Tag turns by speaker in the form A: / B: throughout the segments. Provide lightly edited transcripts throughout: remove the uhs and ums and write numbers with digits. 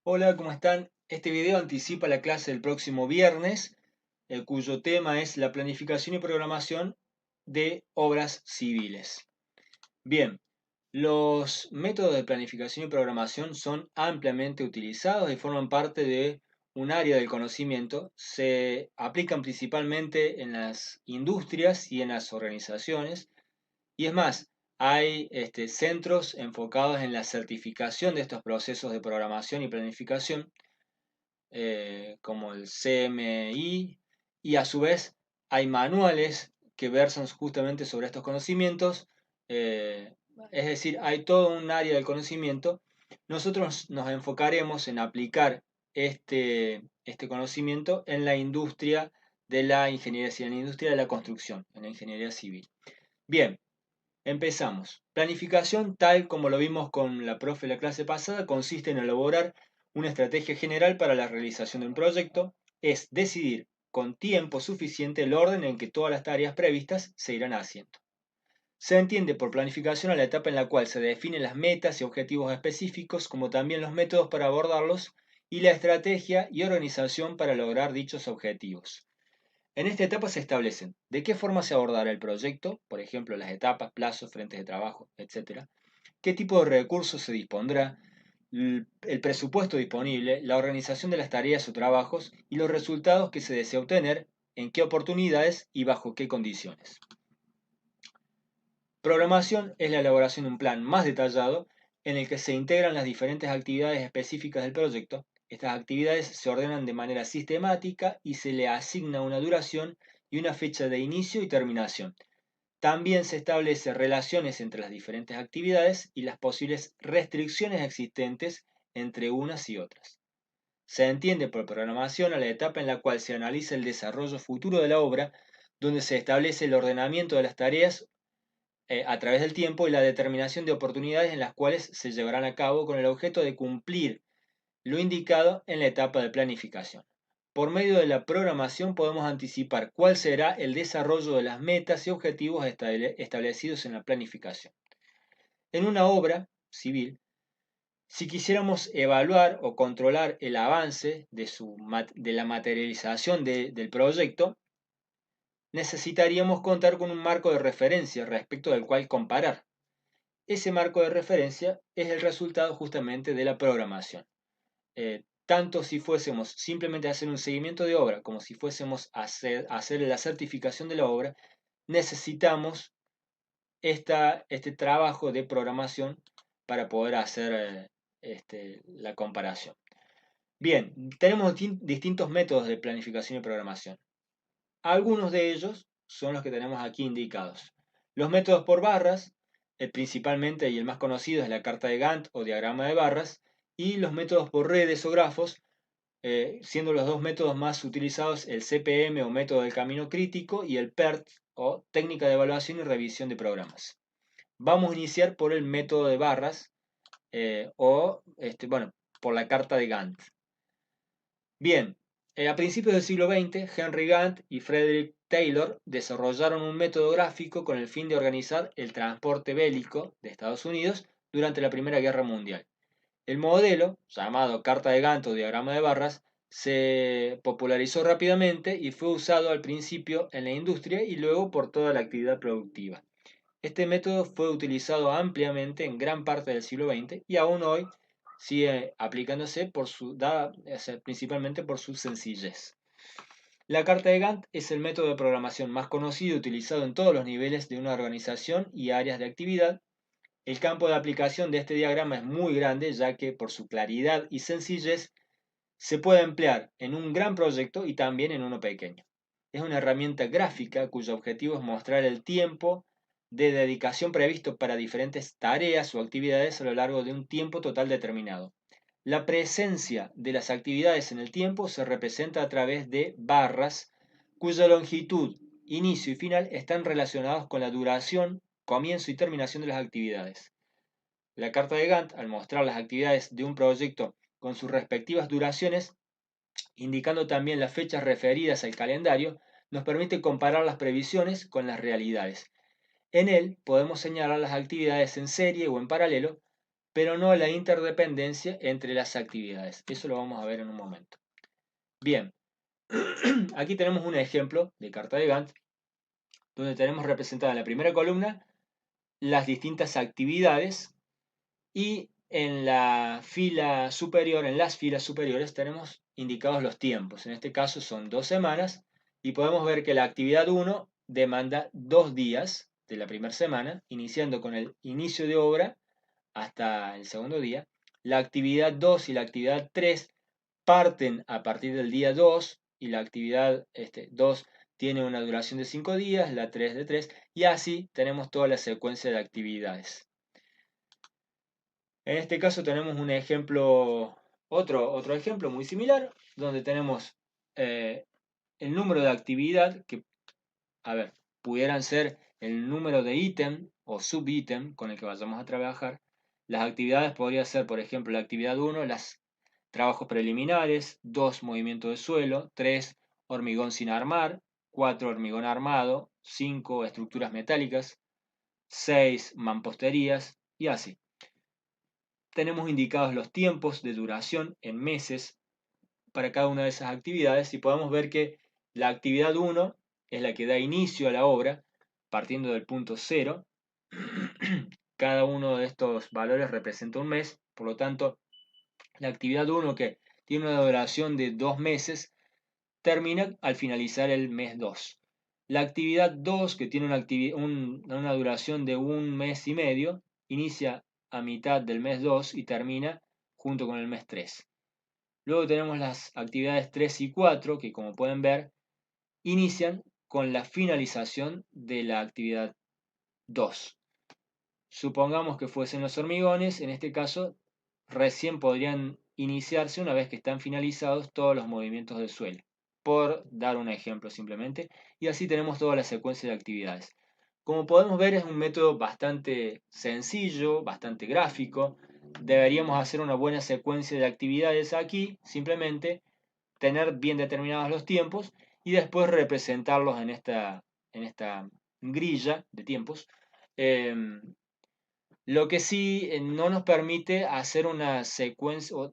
A: Hola, ¿cómo están? Este video anticipa la clase del próximo viernes, cuyo tema es la planificación y programación de obras civiles. Bien, los métodos de planificación y programación son ampliamente utilizados y forman parte de un área del conocimiento. Se aplican principalmente en las industrias y en las organizaciones. Y es más, hay centros enfocados en la certificación de estos procesos de programación y planificación como el CMI, y a su vez hay manuales que versan justamente sobre estos conocimientos, eh, es decir, hay todo un área del conocimiento. Nosotros nos enfocaremos en aplicar este conocimiento en la industria de la ingeniería civil, en la industria de la construcción, en la ingeniería civil. Bien, empezamos. Planificación, tal como lo vimos con la profe la clase pasada, consiste en elaborar una estrategia general para la realización de un proyecto. Es decidir con tiempo suficiente el orden en que todas las tareas previstas se irán haciendo. Se entiende por planificación a la etapa en la cual se definen las metas y objetivos específicos, como también los métodos para abordarlos y la estrategia y organización para lograr dichos objetivos. En esta etapa se establecen de qué forma se abordará el proyecto, por ejemplo, las etapas, plazos, frentes de trabajo, etcétera, qué tipo de recursos se dispondrá, el presupuesto disponible, la organización de las tareas o trabajos y los resultados que se desea obtener, en qué oportunidades y bajo qué condiciones. Programación es la elaboración de un plan más detallado en el que se integran las diferentes actividades específicas del proyecto. Estas actividades se ordenan de manera sistemática y se le asigna una duración y una fecha de inicio y terminación. También se establecen relaciones entre las diferentes actividades y las posibles restricciones existentes entre unas y otras. Se entiende por programación a la etapa en la cual se analiza el desarrollo futuro de la obra, donde se establece el ordenamiento de las tareas a través del tiempo y la determinación de oportunidades en las cuales se llevarán a cabo con el objeto de cumplir lo indicado en la etapa de planificación. Por medio de la programación podemos anticipar cuál será el desarrollo de las metas y objetivos establecidos en la planificación. En una obra civil, si quisiéramos evaluar o controlar el avance de la materialización del proyecto, necesitaríamos contar con un marco de referencia respecto del cual comparar. Ese marco de referencia es el resultado justamente de la programación. Tanto si fuésemos simplemente a hacer un seguimiento de obra como si fuésemos a hacer la certificación de la obra, necesitamos este trabajo de programación para poder hacer la comparación. Bien, tenemos distintos métodos de planificación y programación. Algunos de ellos son los que tenemos aquí indicados. Los métodos por barras, principalmente y el más conocido es la carta de Gantt o diagrama de barras, y los métodos por redes o grafos, siendo los dos métodos más utilizados el CPM o método del camino crítico y el PERT o técnica de evaluación y revisión de programas. Vamos a iniciar por el método de barras bueno, por la carta de Gantt. Bien, a principios del siglo XX, Henry Gantt y Frederick Taylor desarrollaron un método gráfico con el fin de organizar el transporte bélico de Estados Unidos durante la Primera Guerra Mundial. El modelo, llamado carta de Gantt o diagrama de barras, se popularizó rápidamente y fue usado al principio en la industria y luego por toda la actividad productiva. Este método fue utilizado ampliamente en gran parte del siglo XX y aún hoy sigue aplicándose principalmente por su sencillez. La carta de Gantt es el método de programación más conocido y utilizado en todos los niveles de una organización y áreas de actividad. El campo de aplicación de este diagrama es muy grande, ya que por su claridad y sencillez se puede emplear en un gran proyecto y también en uno pequeño. Es una herramienta gráfica cuyo objetivo es mostrar el tiempo de dedicación previsto para diferentes tareas o actividades a lo largo de un tiempo total determinado. La presencia de las actividades en el tiempo se representa a través de barras cuya longitud, inicio y final están relacionados con la duración, comienzo y terminación de las actividades. La carta de Gantt, al mostrar las actividades de un proyecto con sus respectivas duraciones, indicando también las fechas referidas al calendario, nos permite comparar las previsiones con las realidades. En él podemos señalar las actividades en serie o en paralelo pero no la interdependencia entre las actividades. Eso lo vamos a ver en un momento. Bien, aquí tenemos un ejemplo de carta de Gantt, donde tenemos representada en la primera columna las distintas actividades y en la fila superior, en las filas superiores, tenemos indicados los tiempos. En este caso son 2 semanas y podemos ver que la actividad 1 demanda 2 días de la primera semana, iniciando con el inicio de obra hasta el segundo día. La actividad 2 y la actividad 3 parten a partir del día 2 y la actividad 2 tiene una duración de 5 días, la 3 de 3 y así tenemos toda la secuencia de actividades. En este caso tenemos un ejemplo, otro ejemplo muy similar, donde tenemos el número de actividad que, a ver, pudieran ser el número de ítem o subítem con el que vayamos a trabajar. Las actividades podría ser, por ejemplo, la actividad 1, las trabajos preliminares, 2, movimiento de suelo, 3, hormigón sin armar, 4, hormigón armado, 5, estructuras metálicas, 6, mamposterías y así. Tenemos indicados los tiempos de duración en meses para cada una de esas actividades y podemos ver que la actividad 1 es la que da inicio a la obra partiendo del punto 0. Cada uno de estos valores representa un mes, por lo tanto, la actividad 1 que tiene una duración de 2 meses termina al finalizar el mes 2. La actividad 2 que tiene una duración de 1 mes y medio inicia a mitad del mes 2 y termina junto con el mes 3. Luego tenemos las actividades 3 y 4 que, como pueden ver, inician con la finalización de la actividad 2. Supongamos que fuesen los hormigones, en este caso recién podrían iniciarse una vez que están finalizados todos los movimientos del suelo, por dar un ejemplo simplemente, y así tenemos toda la secuencia de actividades. Como podemos ver, es un método bastante sencillo, bastante gráfico. Deberíamos hacer una buena secuencia de actividades aquí, simplemente tener bien determinados los tiempos y después representarlos en esta grilla de tiempos. Lo que sí no nos permite hacer una secuencia o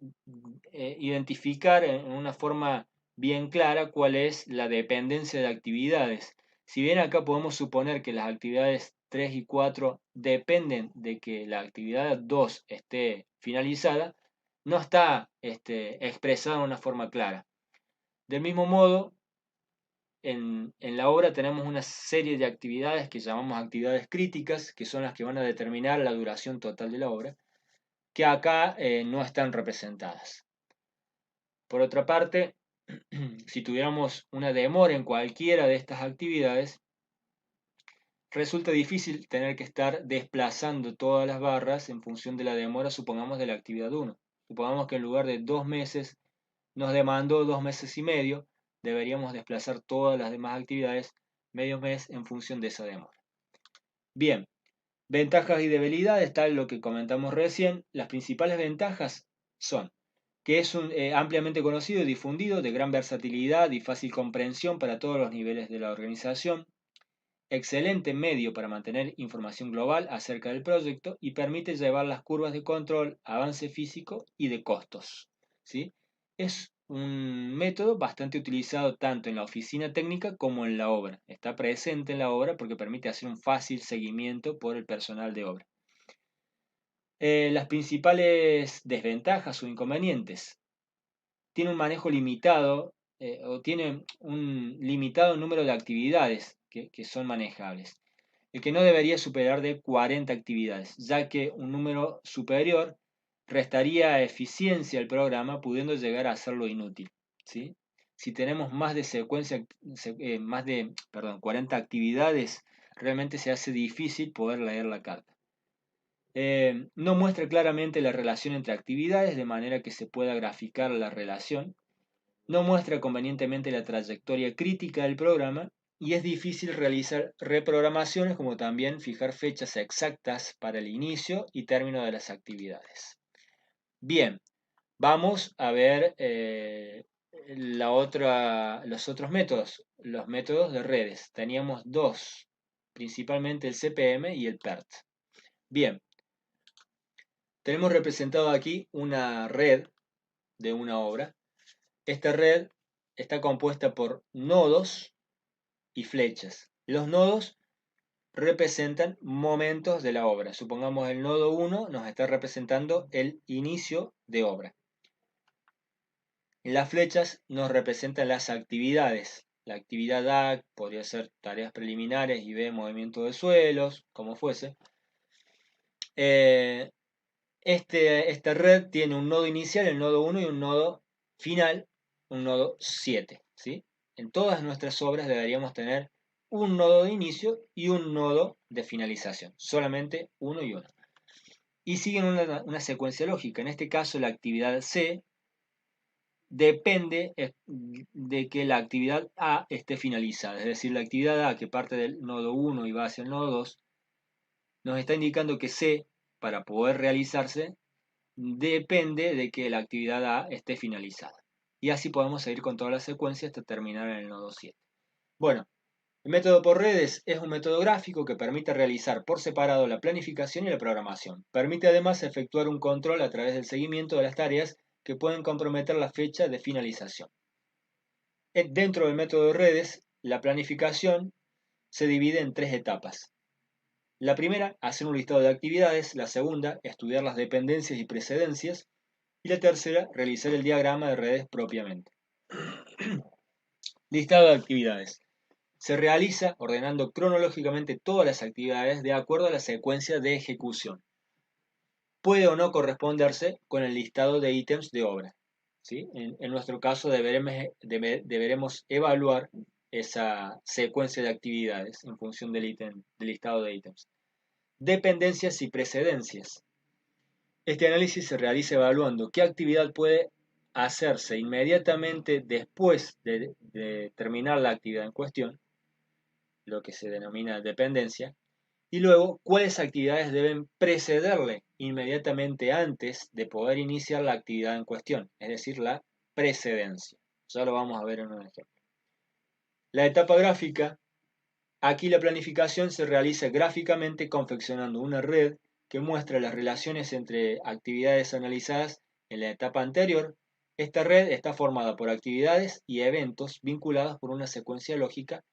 A: identificar en una forma bien clara cuál es la dependencia de actividades. Si bien acá podemos suponer que las actividades 3 y 4 dependen de que la actividad 2 esté finalizada, no está expresada de una forma clara. Del mismo modo, en la obra tenemos una serie de actividades que llamamos actividades críticas, que son las que van a determinar la duración total de la obra, que acá no están representadas. Por otra parte, si tuviéramos una demora en cualquiera de estas actividades, resulta difícil tener que estar desplazando todas las barras en función de la demora, supongamos, de la actividad 1. Supongamos que en lugar de 2 meses nos demandó 2 meses y medio, deberíamos desplazar todas las demás actividades medio mes en función de esa demora. Bien, ventajas y debilidades, tal lo que comentamos recién. Las principales ventajas son que es ampliamente conocido y difundido, de gran versatilidad y fácil comprensión para todos los niveles de la organización, excelente medio para mantener información global acerca del proyecto y permite llevar las curvas de control, avance físico y de costos, ¿sí? Es un método bastante utilizado tanto en la oficina técnica como en la obra. Está presente en la obra porque permite hacer un fácil seguimiento por el personal de obra. Las principales desventajas o inconvenientes. Tiene un manejo limitado o tiene un limitado número de actividades que son manejables. El que no debería superar de 40 actividades, ya que un número superior restaría eficiencia al programa, pudiendo llegar a hacerlo inútil, ¿sí? Si tenemos más de 40 actividades, realmente se hace difícil poder leer la carta. No muestra claramente la relación entre actividades, de manera que se pueda graficar la relación. No muestra convenientemente la trayectoria crítica del programa y es difícil realizar reprogramaciones como también fijar fechas exactas para el inicio y término de las actividades. Bien, vamos a ver los otros métodos, los métodos de redes. Teníamos dos, principalmente el CPM y el PERT. Bien, tenemos representado aquí una red de una obra. Esta red está compuesta por nodos y flechas. Los nodos representan momentos de la obra. Supongamos el nodo 1 nos está representando el inicio de obra. Las flechas nos representan las actividades. La actividad A podría ser tareas preliminares y B, movimiento de suelos, como fuese. Esta red tiene un nodo inicial, el nodo 1, y un nodo final, un nodo 7. ¿Sí? En todas nuestras obras deberíamos tener un nodo de inicio y un nodo de finalización. Solamente uno y uno. Y siguen una secuencia lógica. En este caso, la actividad C depende de que la actividad A esté finalizada. Es decir, la actividad A que parte del nodo 1 y va hacia el nodo 2 nos está indicando que C, para poder realizarse, depende de que la actividad A esté finalizada. Y así podemos seguir con toda la secuencia hasta terminar en el nodo 7. Bueno, el método por redes es un método gráfico que permite realizar por separado la planificación y la programación. Permite además efectuar un control a través del seguimiento de las tareas que pueden comprometer la fecha de finalización. Dentro del método de redes, la planificación se divide en 3 etapas. La primera, hacer un listado de actividades. La segunda, estudiar las dependencias y precedencias. Y la tercera, realizar el diagrama de redes propiamente. Listado de actividades. Se realiza ordenando cronológicamente todas las actividades de acuerdo a la secuencia de ejecución. Puede o no corresponderse con el listado de ítems de obra. ¿Sí? En nuestro caso deberemos evaluar esa secuencia de actividades en función del listado de ítems. Dependencias y precedencias. Este análisis se realiza evaluando qué actividad puede hacerse inmediatamente después de terminar la actividad en cuestión, lo que se denomina dependencia, y luego cuáles actividades deben precederle inmediatamente antes de poder iniciar la actividad en cuestión, es decir, la precedencia. Ya lo vamos a ver en un ejemplo. La etapa gráfica. Aquí la planificación se realiza gráficamente confeccionando una red que muestra las relaciones entre actividades analizadas en la etapa anterior. Esta red está formada por actividades y eventos vinculados por una secuencia lógica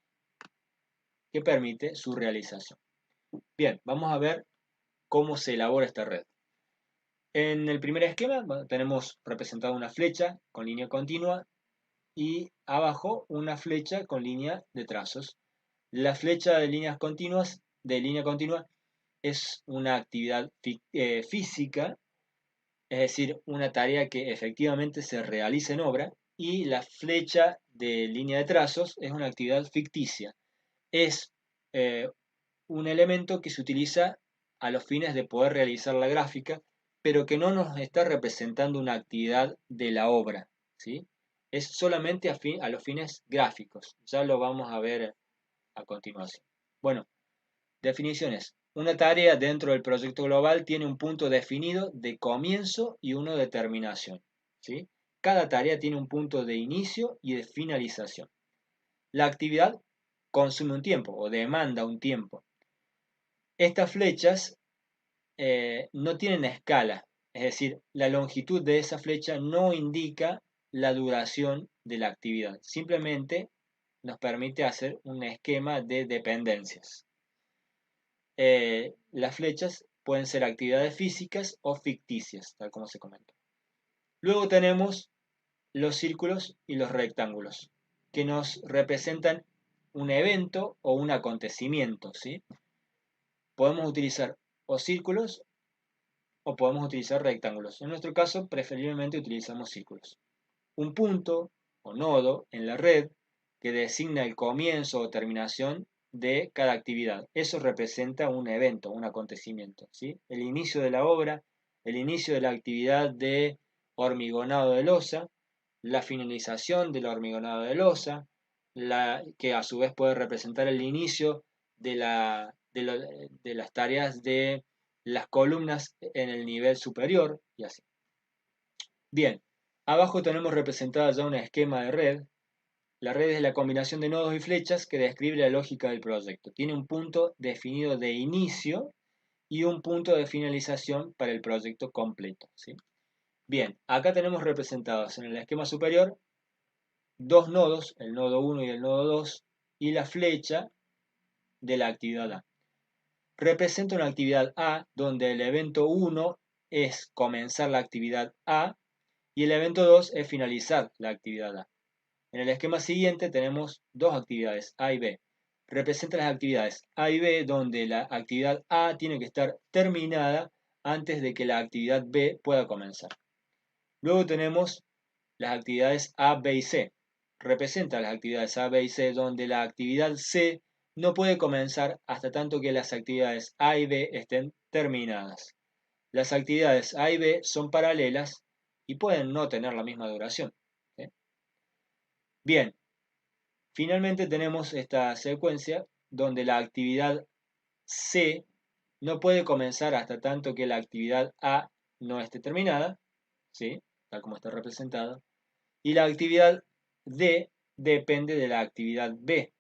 A: que permite su realización. Bien, vamos a ver cómo se elabora esta red. En el primer esquema tenemos representada una flecha con línea continua y abajo una flecha con línea de trazos. La flecha de línea continua, es una actividad física, es decir, una tarea que efectivamente se realiza en obra, y la flecha de línea de trazos es una actividad ficticia. Es un elemento que se utiliza a los fines de poder realizar la gráfica, pero que no nos está representando una actividad de la obra, ¿sí? Es solamente a los fines gráficos. Ya lo vamos a ver a continuación. Bueno, definiciones. Una tarea dentro del proyecto global tiene un punto definido de comienzo y uno de terminación, ¿sí? Cada tarea tiene un punto de inicio y de finalización. La actividad consume un tiempo o demanda un tiempo. Estas flechas no tienen escala, es decir, la longitud de esa flecha no indica la duración de la actividad, simplemente nos permite hacer un esquema de dependencias. Las flechas pueden ser actividades físicas o ficticias, tal como se comenta. Luego tenemos los círculos y los rectángulos, que nos representan un evento o un acontecimiento, ¿sí? Podemos utilizar o círculos o podemos utilizar rectángulos. En nuestro caso, preferiblemente utilizamos círculos. Un punto o nodo en la red que designa el comienzo o terminación de cada actividad. Eso representa un evento, un acontecimiento, ¿sí? El inicio de la obra, el inicio de la actividad de hormigonado de losa, la finalización del hormigonado de losa, que a su vez puede representar el inicio de las tareas de las columnas en el nivel superior y así. Bien, abajo tenemos representada ya un esquema de red. La red es la combinación de nodos y flechas que describe la lógica del proyecto. Tiene un punto definido de inicio y un punto de finalización para el proyecto completo, ¿sí? Bien, acá tenemos representados en el esquema superior dos nodos, el nodo 1 y el nodo 2, y la flecha de la actividad A. Representa una actividad A donde el evento 1 es comenzar la actividad A y el evento 2 es finalizar la actividad A. En el esquema siguiente tenemos dos actividades, A y B. Representa las actividades A y B donde la actividad A tiene que estar terminada antes de que la actividad B pueda comenzar. Luego tenemos las actividades A, B y C. Representa las actividades A, B y C donde la actividad C no puede comenzar hasta tanto que las actividades A y B estén terminadas. Las actividades A y B son paralelas y pueden no tener la misma duración, ¿sí? Bien, finalmente tenemos esta secuencia donde la actividad C no puede comenzar hasta tanto que la actividad A no esté terminada, ¿sí? Tal como está representada, y la actividad D depende de la actividad B,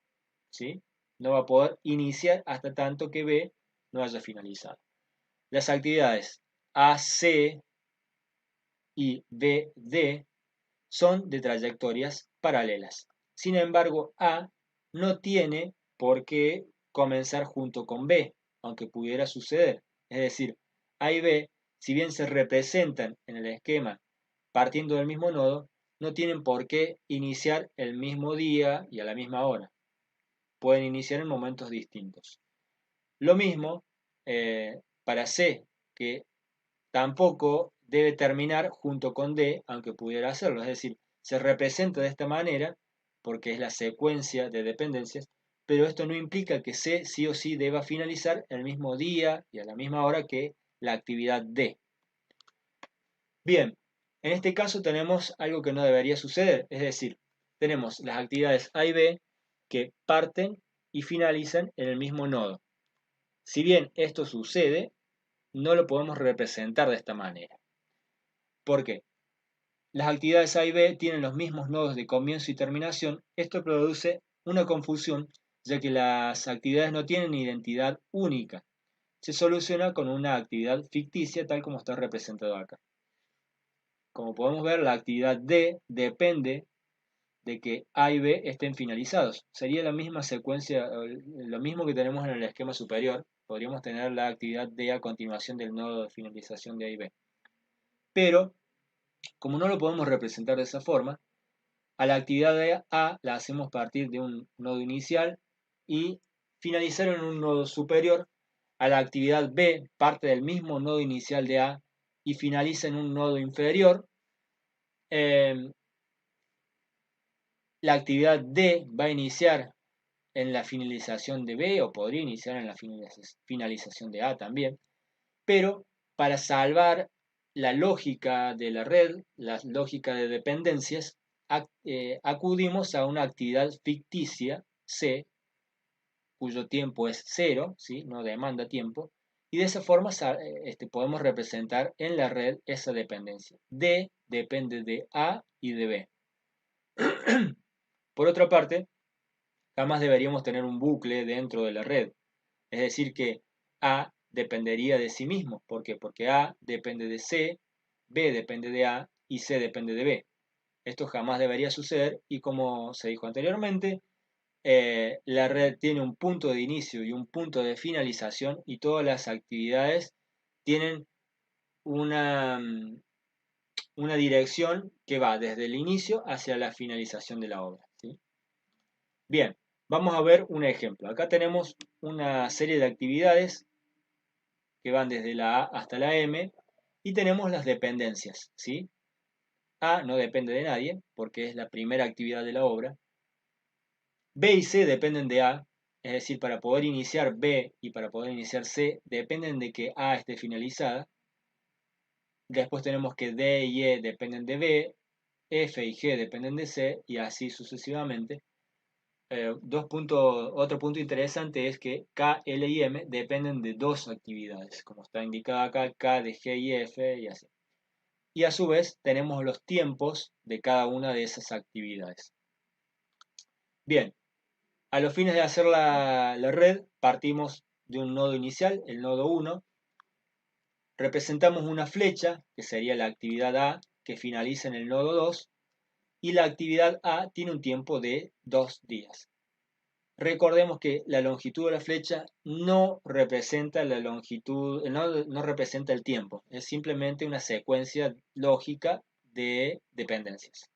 A: ¿sí? No va a poder iniciar hasta tanto que B no haya finalizado. Las actividades AC y BD son de trayectorias paralelas. Sin embargo, A no tiene por qué comenzar junto con B, aunque pudiera suceder. Es decir, A y B, si bien se representan en el esquema partiendo del mismo nodo, no tienen por qué iniciar el mismo día y a la misma hora. Pueden iniciar en momentos distintos. Lo mismo para C, que tampoco debe terminar junto con D, aunque pudiera hacerlo. Es decir, se representa de esta manera porque es la secuencia de dependencias, pero esto no implica que C sí o sí deba finalizar el mismo día y a la misma hora que la actividad D. Bien, en este caso tenemos algo que no debería suceder, es decir, tenemos las actividades A y B que parten y finalizan en el mismo nodo. Si bien esto sucede, no lo podemos representar de esta manera. ¿Por qué? Las actividades A y B tienen los mismos nodos de comienzo y terminación. Esto produce una confusión, ya que las actividades no tienen identidad única. Se soluciona con una actividad ficticia, tal como está representado acá. Como podemos ver, la actividad D depende de que A y B estén finalizados. Sería la misma secuencia, lo mismo que tenemos en el esquema superior. Podríamos tener la actividad D a continuación del nodo de finalización de A y B. Pero, como no lo podemos representar de esa forma, a la actividad de A la hacemos partir de un nodo inicial y finalizar en un nodo superior. A la actividad B parte del mismo nodo inicial de A y finaliza en un nodo inferior. La actividad D va a iniciar en la finalización de B o podría iniciar en la finalización de A también, pero para salvar la lógica de la red, la lógica de dependencias, acudimos a una actividad ficticia, C, cuyo tiempo es cero, ¿sí? No demanda tiempo, y de esa forma podemos representar en la red esa dependencia. D depende de A y de B. Por otra parte, jamás deberíamos tener un bucle dentro de la red. Es decir, que A dependería de sí mismo. ¿Por qué? Porque A depende de C, B depende de A y C depende de B. Esto jamás debería suceder y como se dijo anteriormente, la red tiene un punto de inicio y un punto de finalización y todas las actividades tienen una, una dirección que va desde el inicio hacia la finalización de la obra, ¿sí? Bien, vamos a ver un ejemplo. Acá tenemos una serie de actividades que van desde la A hasta la M y tenemos las dependencias, ¿sí? A no depende de nadie porque es la primera actividad de la obra. B y C dependen de A, es decir, para poder iniciar B y para poder iniciar C dependen de que A esté finalizada. Después tenemos que D y E dependen de B, F y G dependen de C y así sucesivamente. Otro punto interesante es que K, L y M dependen de dos actividades, como está indicado acá, K de G y F y así. Y a su vez tenemos los tiempos de cada una de esas actividades. Bien, a los fines de hacer la red partimos de un nodo inicial, el nodo 1, representamos una flecha, que sería la actividad A, que finaliza en el nodo 2, y la actividad A tiene un tiempo de 2 días. Recordemos que la longitud de la flecha no representa la longitud, no representa el tiempo, es simplemente una secuencia lógica de dependencias.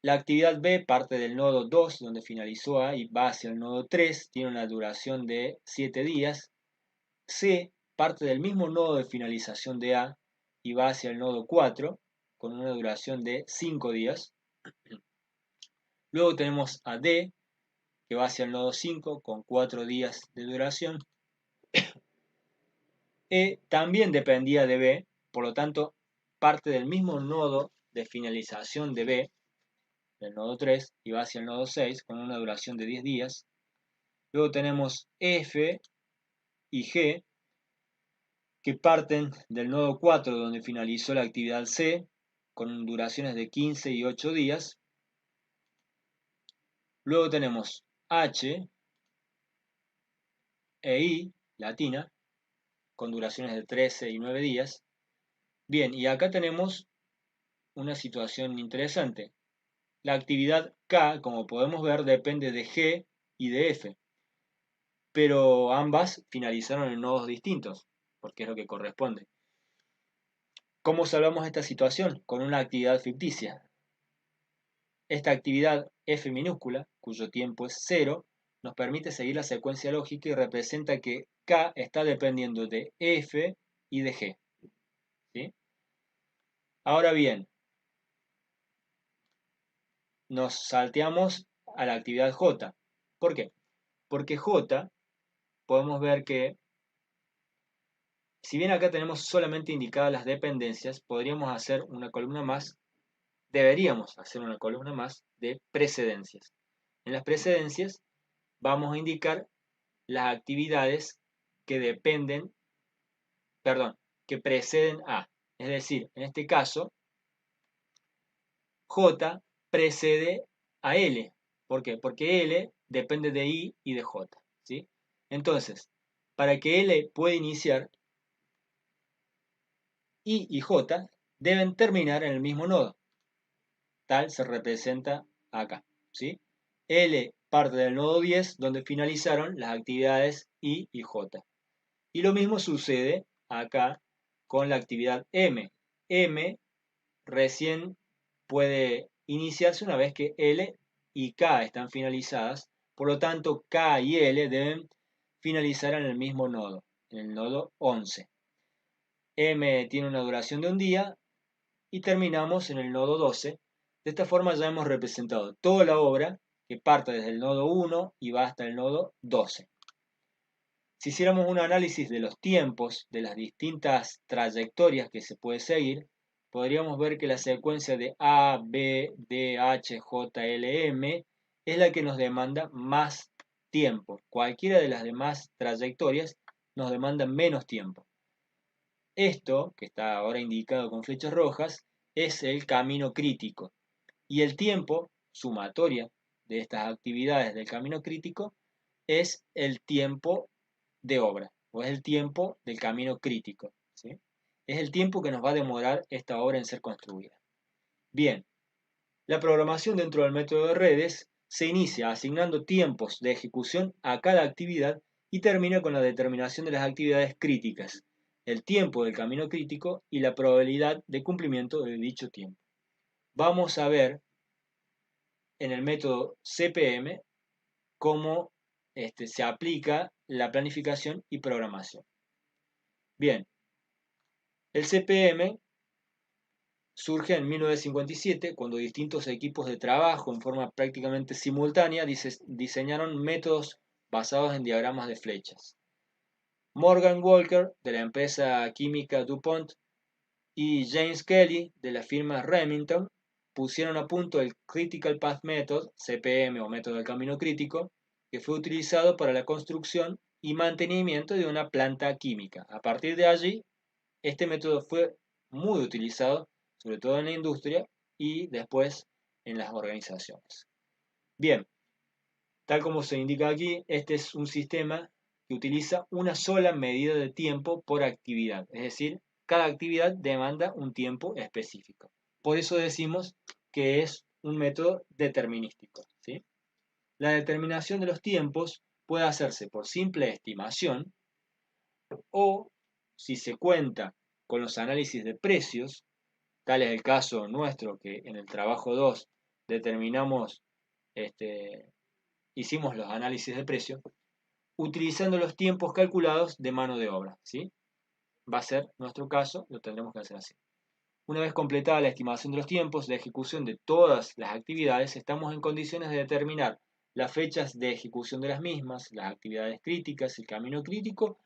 A: La actividad B parte del nodo 2, donde finalizó A, y va hacia el nodo 3, tiene una duración de 7 días. C parte del mismo nodo de finalización de A y va hacia el nodo 4, con una duración de 5 días. Luego tenemos a D, que va hacia el nodo 5 con 4 días de duración. E también dependía de B, por lo tanto parte del mismo nodo de finalización de B, del nodo 3, y va hacia el nodo 6 con una duración de 10 días. Luego tenemos F y G, que parten del nodo 4, donde finalizó la actividad C, con duraciones de 15 y 8 días. Luego tenemos H e I, latina, con duraciones de 13 y 9 días. Bien, y acá tenemos una situación interesante. La actividad K, como podemos ver, depende de G y de F, pero ambas finalizaron en nodos distintos, porque es lo que corresponde. ¿Cómo salvamos esta situación? Con una actividad ficticia. Esta actividad F minúscula, cuyo tiempo es 0, nos permite seguir la secuencia lógica y representa que K está dependiendo de F y de G. ¿Sí? Ahora bien, nos salteamos a la actividad J. ¿Por qué? Porque J, podemos ver que, si bien acá tenemos solamente indicadas las dependencias, podríamos hacer una columna más, deberíamos hacer una columna más de precedencias. En las precedencias vamos a indicar las actividades que dependen, perdón, que preceden a. Es decir, en este caso, J precede a L. ¿Por qué? Porque L depende de I y de J. ¿Sí? Entonces, para que L pueda iniciar, I y J deben terminar en el mismo nodo. Tal se representa acá. ¿Sí? L parte del nodo 10, donde finalizaron las actividades I y J. Y lo mismo sucede acá con la actividad M. M recién puede iniciarse una vez que L y K están finalizadas. Por lo tanto, K y L deben finalizar en el mismo nodo, en el nodo 11. M tiene una duración de un día y terminamos en el nodo 12. De esta forma ya hemos representado toda la obra que parte desde el nodo 1 y va hasta el nodo 12. Si hiciéramos un análisis de los tiempos de las distintas trayectorias que se puede seguir, podríamos ver que la secuencia de A, B, D, H, J, L, M es la que nos demanda más tiempo. Cualquiera de las demás trayectorias nos demanda menos tiempo. Esto, que está ahora indicado con flechas rojas, es el camino crítico. Y el tiempo, sumatoria de estas actividades del camino crítico, es el tiempo de obra, o es el tiempo del camino crítico. ¿Sí? Es el tiempo que nos va a demorar esta obra en ser construida. Bien, la programación dentro del método de redes se inicia asignando tiempos de ejecución a cada actividad y termina con la determinación de las actividades críticas, el tiempo del camino crítico y la probabilidad de cumplimiento de dicho tiempo. Vamos a ver en el método CPM cómo se aplica la planificación y programación. Bien, el CPM surge en 1957 cuando distintos equipos de trabajo en forma prácticamente simultánea diseñaron métodos basados en diagramas de flechas. Morgan Walker, de la empresa química DuPont, y James Kelly, de la firma Remington, pusieron a punto el Critical Path Method, CPM o método del camino crítico, que fue utilizado para la construcción y mantenimiento de una planta química. A partir de allí, este método fue muy utilizado, sobre todo en la industria y después en las organizaciones. Bien, tal como se indica aquí, este es un sistema que utiliza una sola medida de tiempo por actividad, es decir, cada actividad demanda un tiempo específico. Por eso decimos que es un método determinístico, ¿sí? La determinación de los tiempos puede hacerse por simple estimación o, si se cuenta con los análisis de precios, tal es el caso nuestro que en el trabajo 2 determinamos, hicimos los análisis de precios, utilizando los tiempos calculados de mano de obra, ¿sí? Va a ser nuestro caso, lo tendremos que hacer así. Una vez completada la estimación de los tiempos de ejecución de todas las actividades, estamos en condiciones de determinar las fechas de ejecución de las mismas, las actividades críticas, el camino crítico,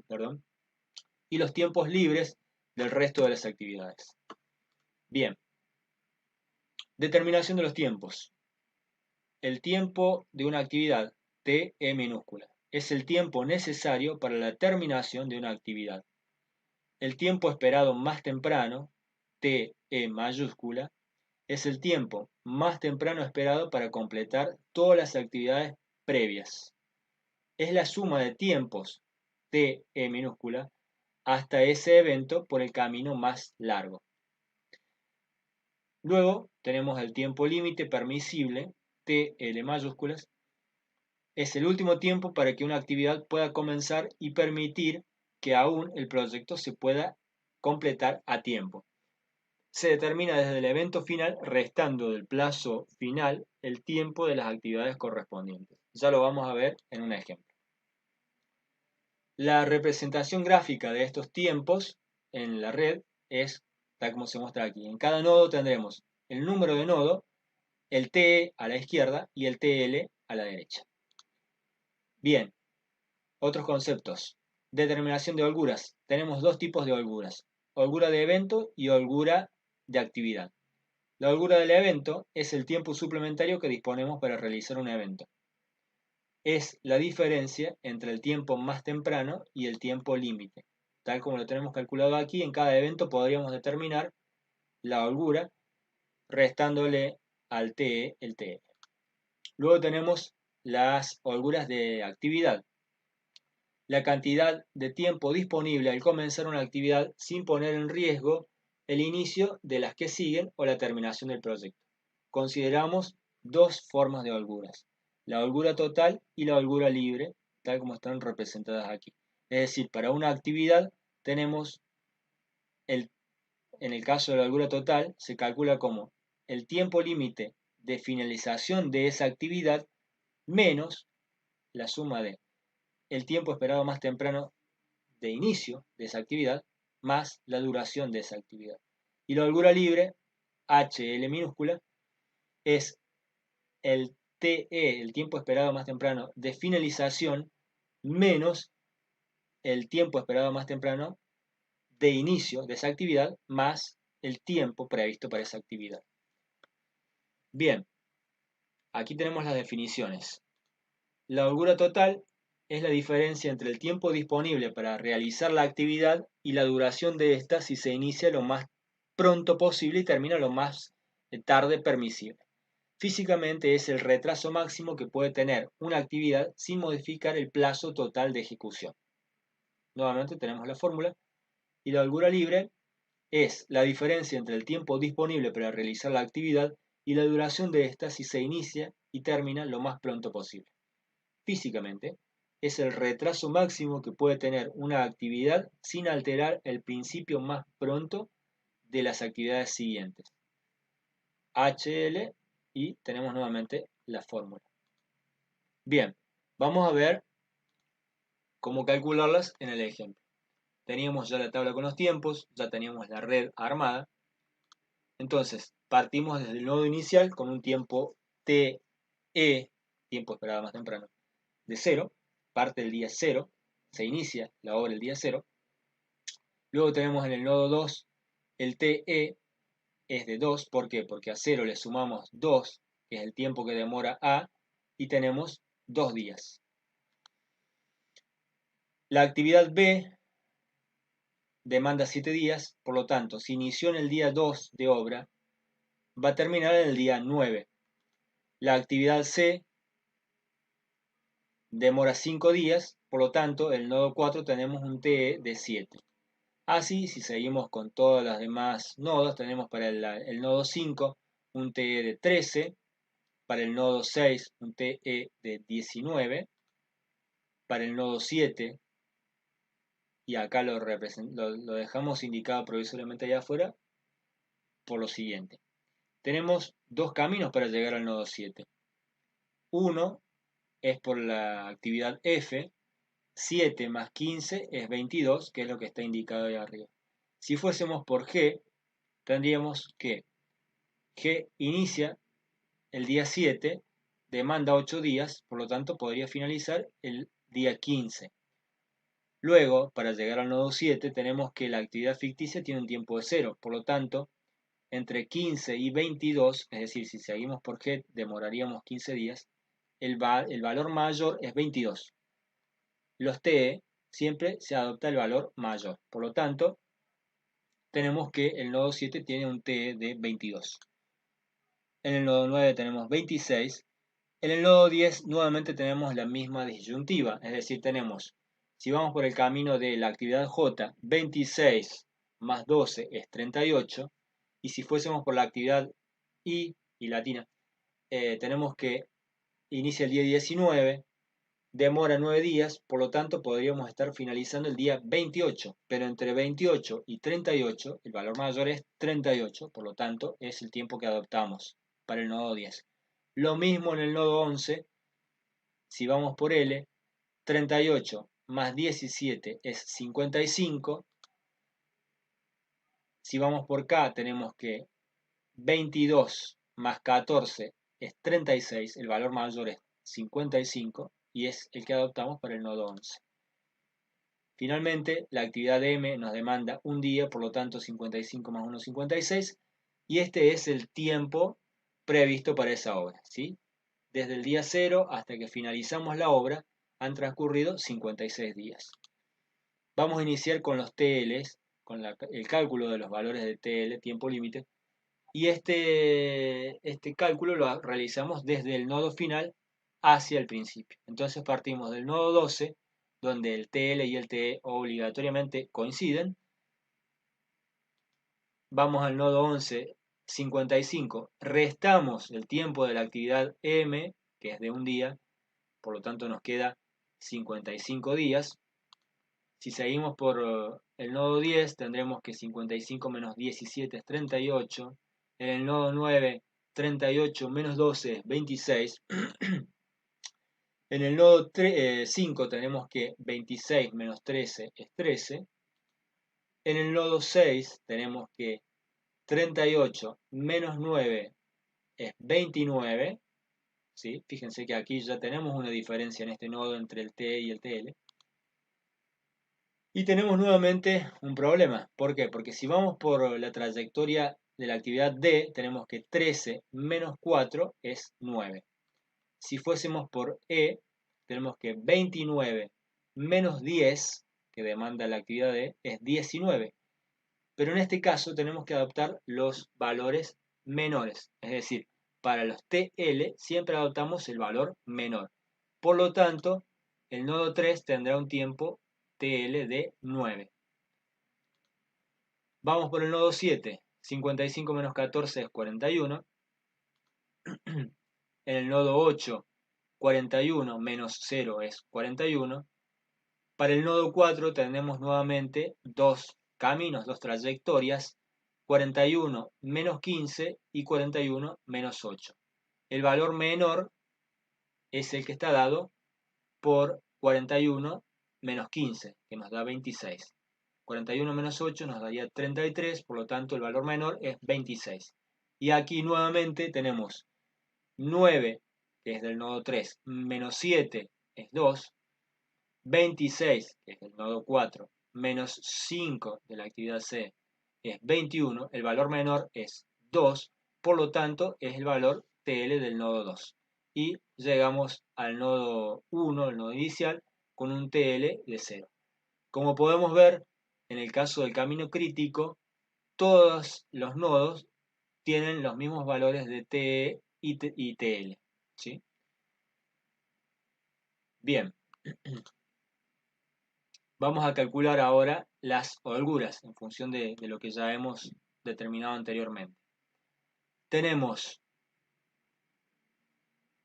A: perdón, y los tiempos libres del resto de las actividades. Bien, determinación de los tiempos. El tiempo de una actividad, TE minúscula, es el tiempo necesario para la terminación de una actividad. El tiempo esperado más temprano, TE mayúscula, es el tiempo más temprano esperado para completar todas las actividades previas. Es la suma de tiempos, TE minúscula, hasta ese evento por el camino más largo. Luego tenemos el tiempo límite permisible, TL mayúsculas, es el último tiempo para que una actividad pueda comenzar y permitir que aún el proyecto se pueda completar a tiempo. Se determina desde el evento final, restando del plazo final el tiempo de las actividades correspondientes. Ya lo vamos a ver en un ejemplo. La representación gráfica de estos tiempos en la red es tal como se muestra aquí. En cada nodo tendremos el número de nodo, el TE a la izquierda y el TL a la derecha. Bien, otros conceptos. Determinación de holguras. Tenemos dos tipos de holguras. Holgura de evento y holgura de actividad. La holgura del evento es el tiempo suplementario que disponemos para realizar un evento. Es la diferencia entre el tiempo más temprano y el tiempo límite. Tal como lo tenemos calculado aquí, en cada evento podríamos determinar la holgura restándole al TE el TE. Luego tenemos las holguras de actividad. La cantidad de tiempo disponible al comenzar una actividad sin poner en riesgo el inicio de las que siguen o la terminación del proyecto. Consideramos dos formas de holguras, la holgura total y la holgura libre, tal como están representadas aquí. Es decir, para una actividad tenemos, en el caso de la holgura total, se calcula como el tiempo límite de finalización de esa actividad menos la suma de el tiempo esperado más temprano de inicio de esa actividad más la duración de esa actividad. Y la holgura libre, HL minúscula, es el TE, el tiempo esperado más temprano de finalización, menos el tiempo esperado más temprano de inicio de esa actividad, más el tiempo previsto para esa actividad. Bien, aquí tenemos las definiciones. La holgura total es la diferencia entre el tiempo disponible para realizar la actividad y la duración de esta si se inicia lo más pronto posible y termina lo más tarde permisible. Físicamente es el retraso máximo que puede tener una actividad sin modificar el plazo total de ejecución. Nuevamente tenemos la fórmula. Y la holgura libre es la diferencia entre el tiempo disponible para realizar la actividad y la duración de esta si se inicia y termina lo más pronto posible. Físicamente, es el retraso máximo que puede tener una actividad sin alterar el principio más pronto de las actividades siguientes. HL y tenemos nuevamente la fórmula. Bien, vamos a ver cómo calcularlas en el ejemplo. Teníamos ya la tabla con los tiempos, ya teníamos la red armada. Entonces, partimos desde el nodo inicial con un tiempo TE, tiempo esperado más temprano, de 0, parte del día 0, se inicia la obra el día 0. Luego tenemos en el nodo 2 el TE es de 2, ¿por qué? Porque a 0 le sumamos 2, que es el tiempo que demora A, y tenemos 2 días. La actividad B demanda 7 días, por lo tanto, si inició en el día 2 de obra, va a terminar en el día 9. La actividad C demora 5 días, por lo tanto, el nodo 4 tenemos un TE de 7. Así, si seguimos con todas las demás nodos, tenemos para el nodo 5 un TE de 13, para el nodo 6 un TE de 19, para el nodo 7, y acá lo dejamos indicado provisoriamente allá afuera, por lo siguiente. Tenemos dos caminos para llegar al nodo 7. Uno es por la actividad F, 7 más 15 es 22, que es lo que está indicado ahí arriba. Si fuésemos por G, tendríamos que G inicia el día 7, demanda 8 días, por lo tanto podría finalizar el día 15. Luego, para llegar al nodo 7, tenemos que la actividad ficticia tiene un tiempo de 0, por lo tanto, entre 15 y 22, es decir, si seguimos por G, demoraríamos 15 días, el valor mayor es 22. Los TE siempre se adopta el valor mayor, por lo tanto, tenemos que el nodo 7 tiene un TE de 22. En el nodo 9 tenemos 26. En el nodo 10 nuevamente tenemos la misma disyuntiva, es decir, tenemos, si vamos por el camino de la actividad J, 26 más 12 es 38, y si fuésemos por la actividad I y latina, tenemos que inicia el día 19, demora 9 días, por lo tanto podríamos estar finalizando el día 28, pero entre 28 y 38 el valor mayor es 38, por lo tanto es el tiempo que adoptamos para el nodo 10. Lo mismo en el nodo 11, si vamos por L, 38 más 17 es 55. Si vamos por K tenemos que 22 más 14 es 36, el valor mayor es 55 y es el que adoptamos para el nodo 11. Finalmente, la actividad M nos demanda un día, por lo tanto 55 más 1 es 56, y este es el tiempo previsto para esa obra, ¿sí? Desde el día 0 hasta que finalizamos la obra han transcurrido 56 días. Vamos a iniciar con los TLs, con el cálculo de los valores de TL, tiempo límite, y este cálculo lo realizamos desde el nodo final hacia el principio. Entonces partimos del nodo 12, donde el TL y el TE obligatoriamente coinciden. Vamos al nodo 11, 55. Restamos el tiempo de la actividad M, que es de un día, por lo tanto nos queda 55 días. Si seguimos por el nodo 10, tendremos que 55 menos 17 es 38. En el nodo 9, 38 menos 12 es 26. En el nodo 5 tenemos que 26 menos 13 es 13. En el nodo 6 tenemos que 38 menos 9 es 29. ¿Sí? Fíjense que aquí ya tenemos una diferencia en este nodo entre el TE y el TL. Y tenemos nuevamente un problema. ¿Por qué? Porque si vamos por la trayectoria de la actividad D, tenemos que 13 menos 4 es 9. Si fuésemos por E, tenemos que 29 menos 10, que demanda la actividad D, es 19. Pero en este caso tenemos que adoptar los valores menores. Es decir, para los TL siempre adoptamos el valor menor. Por lo tanto, el nodo 3 tendrá un tiempo TL de 9. Vamos por el nodo 7. 55 menos 14 es 41. En el nodo 8, 41 menos 0 es 41. Para el nodo 4 tenemos nuevamente dos caminos, dos trayectorias, 41 menos 15 y 41 menos 8. El valor menor es el que está dado por 41 menos 15, que nos da 26. 41 menos 8 nos daría 33, por lo tanto el valor menor es 26. Y aquí nuevamente tenemos 9, que es del nodo 3, menos 7 es 2, 26, que es del nodo 4, menos 5 de la actividad C es 21, el valor menor es 2, por lo tanto es el valor TL del nodo 2. Y llegamos al nodo 1, el nodo inicial, con un TL de 0. Como podemos ver, en el caso del camino crítico, todos los nodos tienen los mismos valores de TE y TL. ¿Sí? Bien, vamos a calcular ahora las holguras en función de lo que ya hemos determinado anteriormente. Tenemos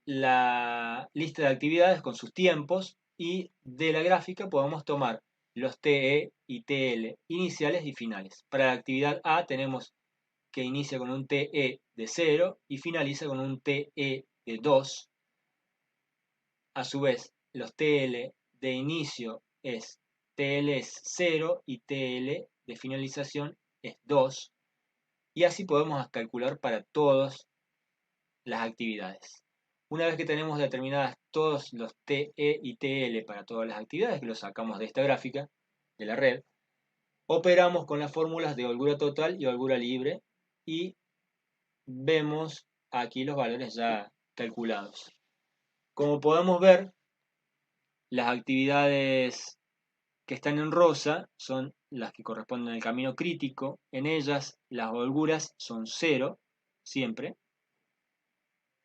A: la lista de actividades con sus tiempos y de la gráfica podemos tomar los TE y TL iniciales y finales. Para la actividad A tenemos que inicia con un TE de 0 y finaliza con un TE de 2. A su vez, los TL de inicio TL es 0 y TL de finalización es 2. Y así podemos calcular para todas las actividades. Una vez que tenemos determinadas todos los TE y TL para todas las actividades, que los sacamos de esta gráfica, de la red, operamos con las fórmulas de holgura total y holgura libre y vemos aquí los valores ya calculados. Como podemos ver, las actividades que están en rosa son las que corresponden al camino crítico. En ellas las holguras son 0, siempre.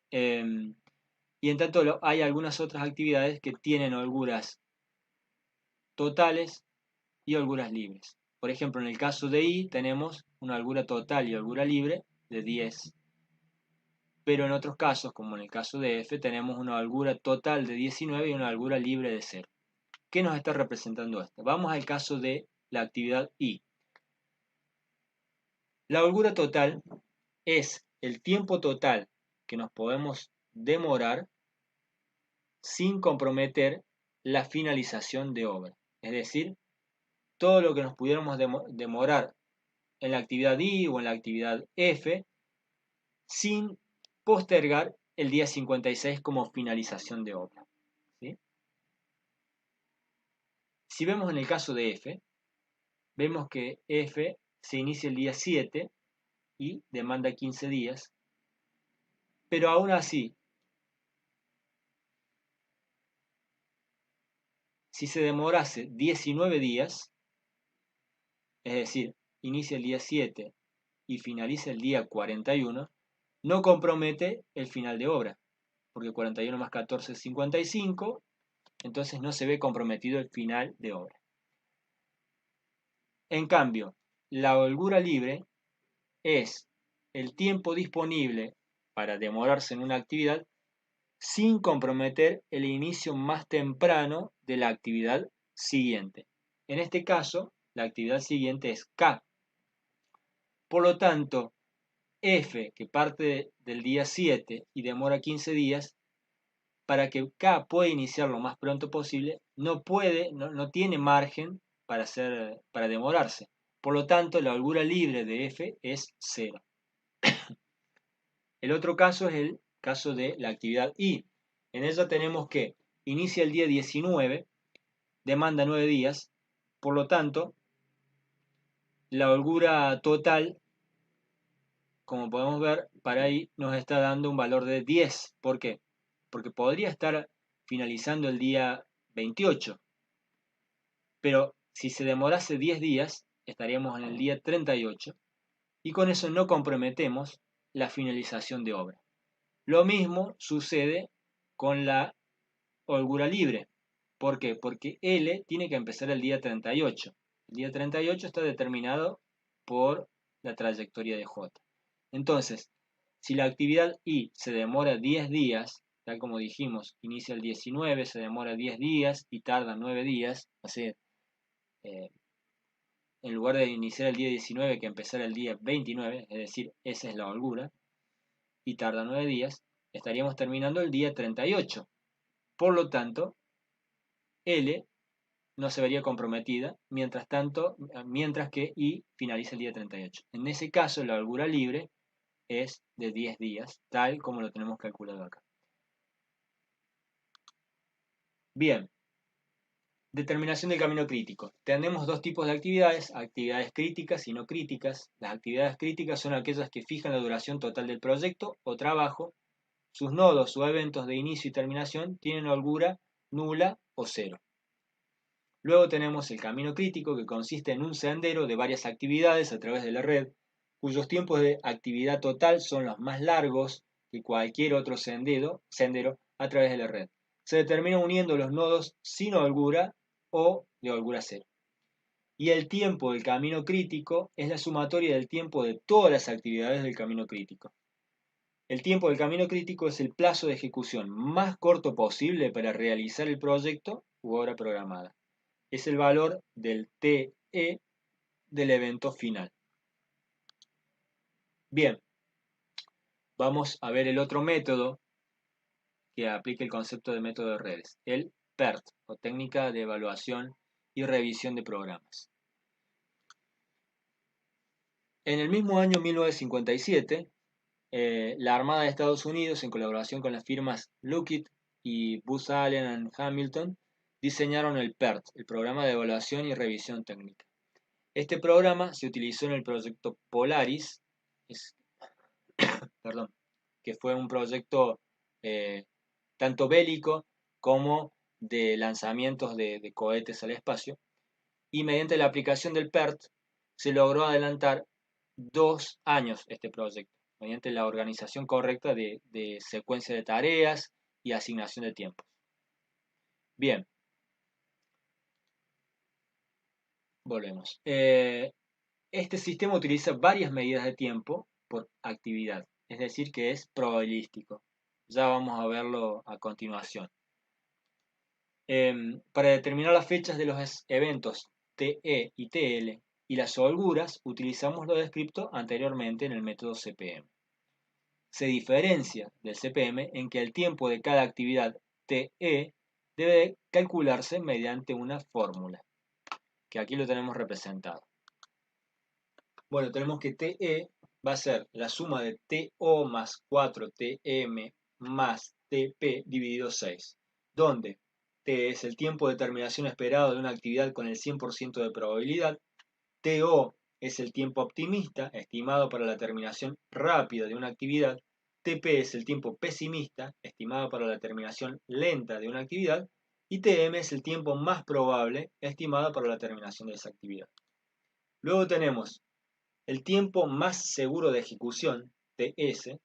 A: Y en tanto hay algunas otras actividades que tienen holguras totales y holguras libres. Por ejemplo, en el caso de I tenemos una holgura total y holgura libre de 10. Pero en otros casos, como en el caso de F, tenemos una holgura total de 19 y una holgura libre de 0. ¿Qué nos está representando esto? Vamos al caso de la actividad I. La holgura total es el tiempo total que nos podemos demorar sin comprometer la finalización de obra. Es decir, todo lo que nos pudiéramos demorar en la actividad I o en la actividad F sin postergar el día 56 como finalización de obra. ¿Sí? Si vemos en el caso de F, vemos que F se inicia el día 7 y demanda 15 días, pero aún así, si se demorase 19 días, es decir, inicia el día 7 y finaliza el día 41, no compromete el final de obra, porque 41 más 14 es 55, entonces no se ve comprometido el final de obra. En cambio, la holgura libre es el tiempo disponible para demorarse en una actividad sin comprometer el inicio más temprano de la actividad siguiente. En este caso, la actividad siguiente es K. Por lo tanto, F, que parte del día 7 y demora 15 días, para que K pueda iniciar lo más pronto posible, no tiene margen para demorarse. Por lo tanto, la holgura libre de F es 0. El otro caso es el caso de la actividad I. En ella tenemos que inicia el día 19, demanda 9 días, por lo tanto, la holgura total, como podemos ver, para ahí nos está dando un valor de 10. ¿Por qué? Porque podría estar finalizando el día 28, pero si se demorase 10 días, estaríamos en el día 38, y con eso no comprometemos la finalización de obra. Lo mismo sucede con la holgura libre. ¿Por qué? Porque L tiene que empezar el día 38. El día 38 está determinado por la trayectoria de J. Entonces, si la actividad I se demora 10 días, tal como dijimos, inicia el 19, se demora 10 días y tarda 9 días, o sea, en lugar de iniciar el día 19 que empezar el día 29, es decir, esa es la holgura, y tarda 9 días, estaríamos terminando el día 38. Por lo tanto, L no se vería comprometida, mientras que I finaliza el día 38. En ese caso, la holgura libre es de 10 días, tal como lo tenemos calculado acá. Bien, determinación del camino crítico. Tenemos dos tipos de actividades críticas y no críticas. Las actividades críticas son aquellas que fijan la duración total del proyecto o trabajo. Sus nodos o eventos de inicio y terminación tienen holgura nula o 0. Luego tenemos el camino crítico, que consiste en un sendero de varias actividades a través de la red, cuyos tiempos de actividad total son los más largos que cualquier otro sendero a través de la red. se determina uniendo los nodos sin holgura o de holgura cero. Y el tiempo del camino crítico es la sumatoria del tiempo de todas las actividades del camino crítico. El tiempo del camino crítico es el plazo de ejecución más corto posible para realizar el proyecto u obra programada. Es el valor del TE del evento final. Bien, vamos a ver el otro método que aplica el concepto de método de redes, el PERT, o técnica de evaluación y revisión de programas. En el mismo año 1957, la Armada de Estados Unidos, en colaboración con las firmas Lockheed y Booz Allen Hamilton, diseñaron el PERT, el Programa de Evaluación y Revisión Técnica. Este programa se utilizó en el proyecto Polaris, que fue un proyecto tanto bélico como de lanzamientos de cohetes al espacio, y mediante la aplicación del PERT se logró adelantar 2 años este proyecto, mediante la organización correcta de secuencia de tareas y asignación de tiempos. Bien, volvemos. Este sistema utiliza varias medidas de tiempo por actividad, es decir, que es probabilístico. Ya vamos a verlo a continuación. Para determinar las fechas de los eventos TE y TL y las holguras, utilizamos lo descrito anteriormente en el método CPM. Se diferencia del CPM en que el tiempo de cada actividad TE debe calcularse mediante una fórmula, que aquí lo tenemos representado. Bueno, tenemos que TE va a ser la suma de TO más 4TM más TP dividido 6, donde T es el tiempo de terminación esperado de una actividad con el 100% de probabilidad, TO es el tiempo optimista estimado para la terminación rápida de una actividad, TP es el tiempo pesimista estimado para la terminación lenta de una actividad, y TM es el tiempo más probable estimado para la terminación de esa actividad. Luego tenemos el tiempo más seguro de ejecución, TS,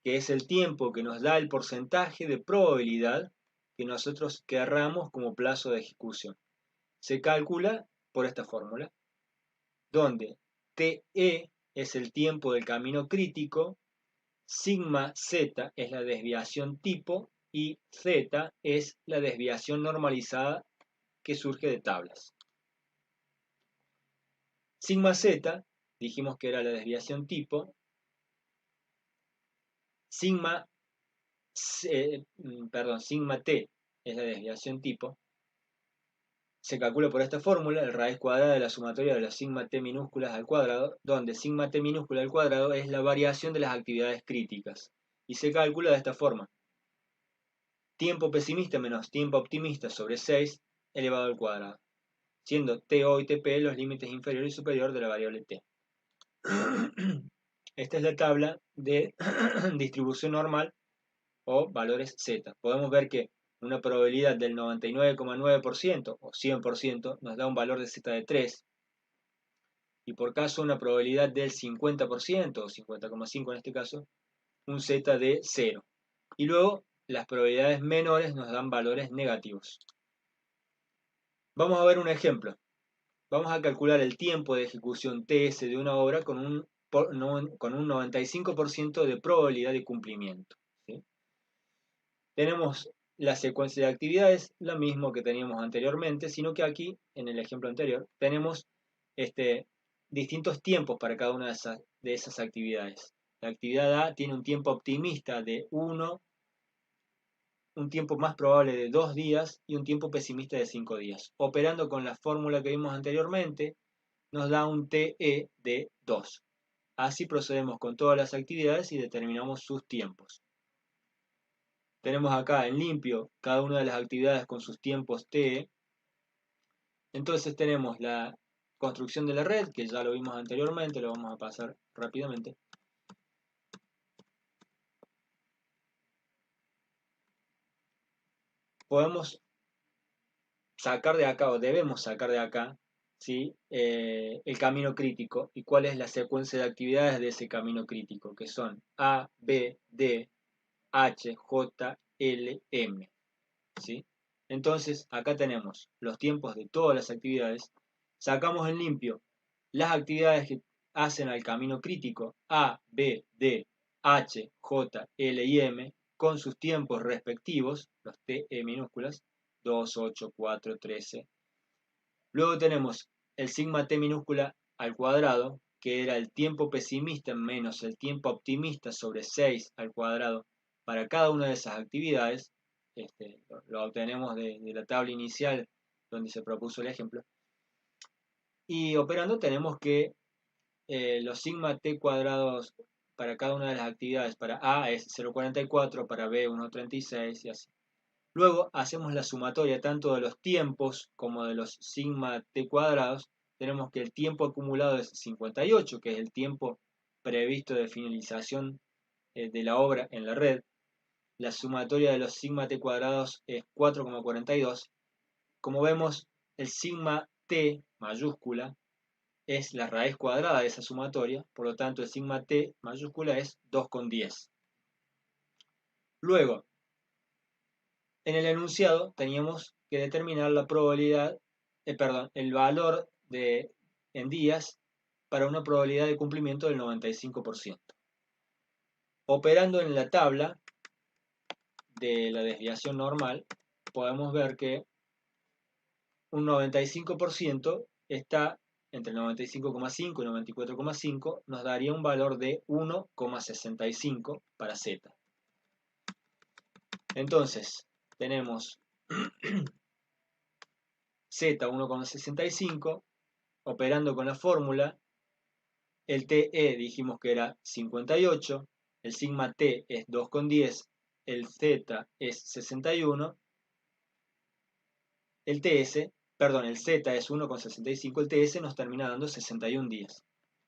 A: que es el tiempo que nos da el porcentaje de probabilidad que nosotros querramos como plazo de ejecución. Se calcula por esta fórmula, donde TE es el tiempo del camino crítico, sigma Z es la desviación tipo y Z es la desviación normalizada que surge de tablas. Sigma Z, dijimos que era la desviación tipo, sigma T es la desviación tipo, se calcula por esta fórmula, el raíz cuadrada de la sumatoria de las sigma t minúsculas al cuadrado, donde sigma t minúscula al cuadrado es la variación de las actividades críticas, y se calcula de esta forma: tiempo pesimista menos tiempo optimista sobre 6 elevado al cuadrado, siendo TO y TP los límites inferior y superior de la variable t. Esta es la tabla de distribución normal o valores Z. Podemos ver que una probabilidad del 99,9% o 100% nos da un valor de Z de 3, y por caso una probabilidad del 50% o 50,5 en este caso, un Z de 0. Y luego las probabilidades menores nos dan valores negativos. Vamos a ver un ejemplo. Vamos a calcular el tiempo de ejecución TS de una obra con un 95% de probabilidad de cumplimiento, ¿sí? Tenemos la secuencia de actividades, lo mismo que teníamos anteriormente, sino que aquí, en el ejemplo anterior, tenemos distintos tiempos para cada una de esas actividades. La actividad A tiene un tiempo optimista de 1, un tiempo más probable de 2 días y un tiempo pesimista de 5 días. Operando con la fórmula que vimos anteriormente, nos da un TE de 2. Así procedemos con todas las actividades y determinamos sus tiempos. Tenemos acá en limpio cada una de las actividades con sus tiempos TE. Entonces tenemos la construcción de la red, que ya lo vimos anteriormente, lo vamos a pasar rápidamente. Podemos sacar de acá, o debemos sacar de acá, ¿sí? El camino crítico y cuál es la secuencia de actividades de ese camino crítico, que son A, B, D, H, J, L, M. ¿sí? Entonces, acá tenemos los tiempos de todas las actividades. Sacamos en limpio las actividades que hacen al camino crítico A, B, D, H, J, L y M con sus tiempos respectivos, los T, E minúsculas, 2, 8, 4, 13. Luego tenemos el sigma T minúscula al cuadrado, que era el tiempo pesimista menos el tiempo optimista sobre 6 al cuadrado para cada una de esas actividades. Lo obtenemos de la tabla inicial donde se propuso el ejemplo. Y operando tenemos que los sigma T cuadrados para cada una de las actividades, para A es 0,44, para B 1,36 y así. Luego hacemos la sumatoria tanto de los tiempos como de los sigma T cuadrados. Tenemos que el tiempo acumulado es 58, que es el tiempo previsto de finalización de la obra en la red. La sumatoria de los sigma T cuadrados es 4,42. Como vemos, el sigma T mayúscula es la raíz cuadrada de esa sumatoria, por lo tanto el sigma T mayúscula es 2,10. Luego, en el enunciado teníamos que determinar la probabilidad, el valor en días para una probabilidad de cumplimiento del 95%. Operando en la tabla de la desviación normal, podemos ver que un 95% está entre 95,5 y 94,5, nos daría un valor de 1,65 para Z. Entonces, tenemos Z 1,65, operando con la fórmula, el TE dijimos que era 58, el sigma T es 2,10, el Z es 61, el Z es 1,65, el TS nos termina dando 61 días.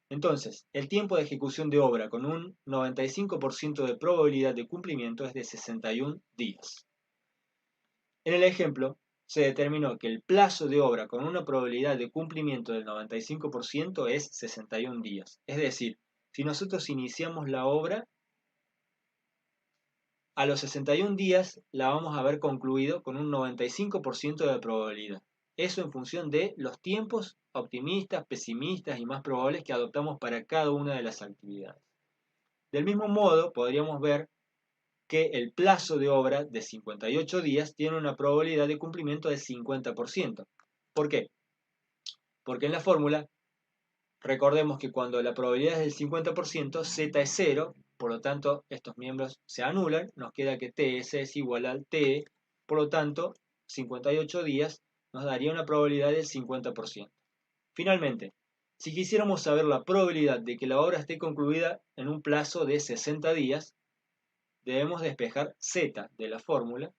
A: Entonces, el tiempo de ejecución de obra con un 95% de probabilidad de cumplimiento es de 61 días. En el ejemplo, se determinó que el plazo de obra con una probabilidad de cumplimiento del 95% es 61 días. Es decir, si nosotros iniciamos la obra, a los 61 días la vamos a haber concluido con un 95% de probabilidad. Eso en función de los tiempos optimistas, pesimistas y más probables que adoptamos para cada una de las actividades. Del mismo modo, podríamos ver que el plazo de obra de 58 días tiene una probabilidad de cumplimiento del 50%. ¿Por qué? Porque en la fórmula, recordemos que cuando la probabilidad es del 50%, Z es 0, por lo tanto estos miembros se anulan, nos queda que TS es igual al TE, por lo tanto 58 días nos daría una probabilidad del 50%. Finalmente, si quisiéramos saber la probabilidad de que la obra esté concluida en un plazo de 60 días, debemos despejar Z de la fórmula,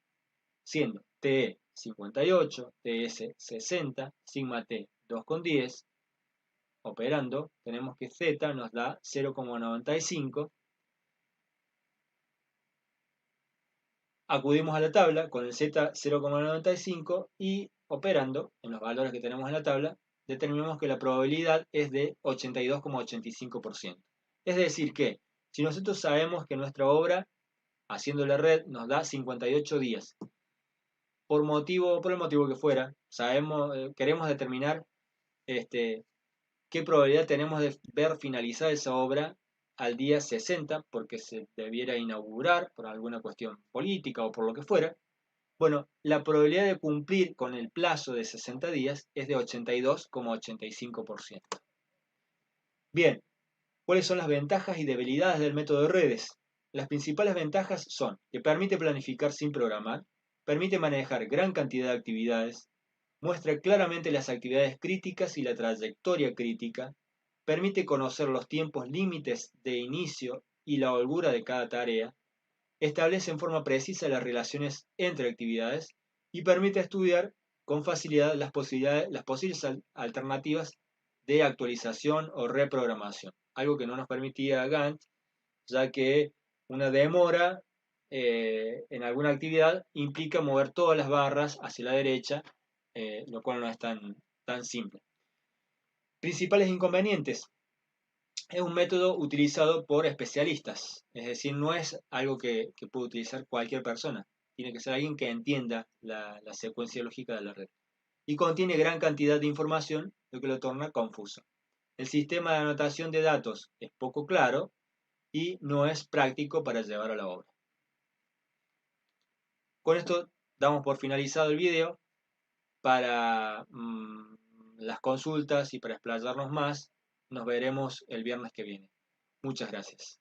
A: siendo TE 58, TS 60, sigma T 2,10. Operando, tenemos que Z nos da 0,95. Acudimos a la tabla con el Z 0,95 y operando en los valores que tenemos en la tabla, determinamos que la probabilidad es de 82,85%. Es decir que, si nosotros sabemos que nuestra obra, haciendo la red, nos da 58 días, por el motivo que fuera, queremos determinar qué probabilidad tenemos de ver finalizada esa obra al día 60, porque se debiera inaugurar por alguna cuestión política o por lo que fuera. Bueno, la probabilidad de cumplir con el plazo de 60 días es de 82,85%. Bien, ¿cuáles son las ventajas y debilidades del método de redes? Las principales ventajas son que permite planificar sin programar, permite manejar gran cantidad de actividades, muestra claramente las actividades críticas y la trayectoria crítica, permite conocer los tiempos límites de inicio y la holgura de cada tarea, establece en forma precisa las relaciones entre actividades y permite estudiar con facilidad las posibles alternativas de actualización o reprogramación, algo que no nos permitía Gantt, ya que una demora en alguna actividad implica mover todas las barras hacia la derecha, lo cual no es tan simple. Principales inconvenientes. Es un método utilizado por especialistas, es decir, no es algo que puede utilizar cualquier persona. tiene que ser alguien que entienda la secuencia lógica de la red. Y contiene gran cantidad de información, lo que lo torna confuso. El sistema de anotación de datos es poco claro y no es práctico para llevar a la obra. Con esto damos por finalizado el video. Para las consultas y para explayarnos más, nos veremos el viernes que viene. Muchas gracias.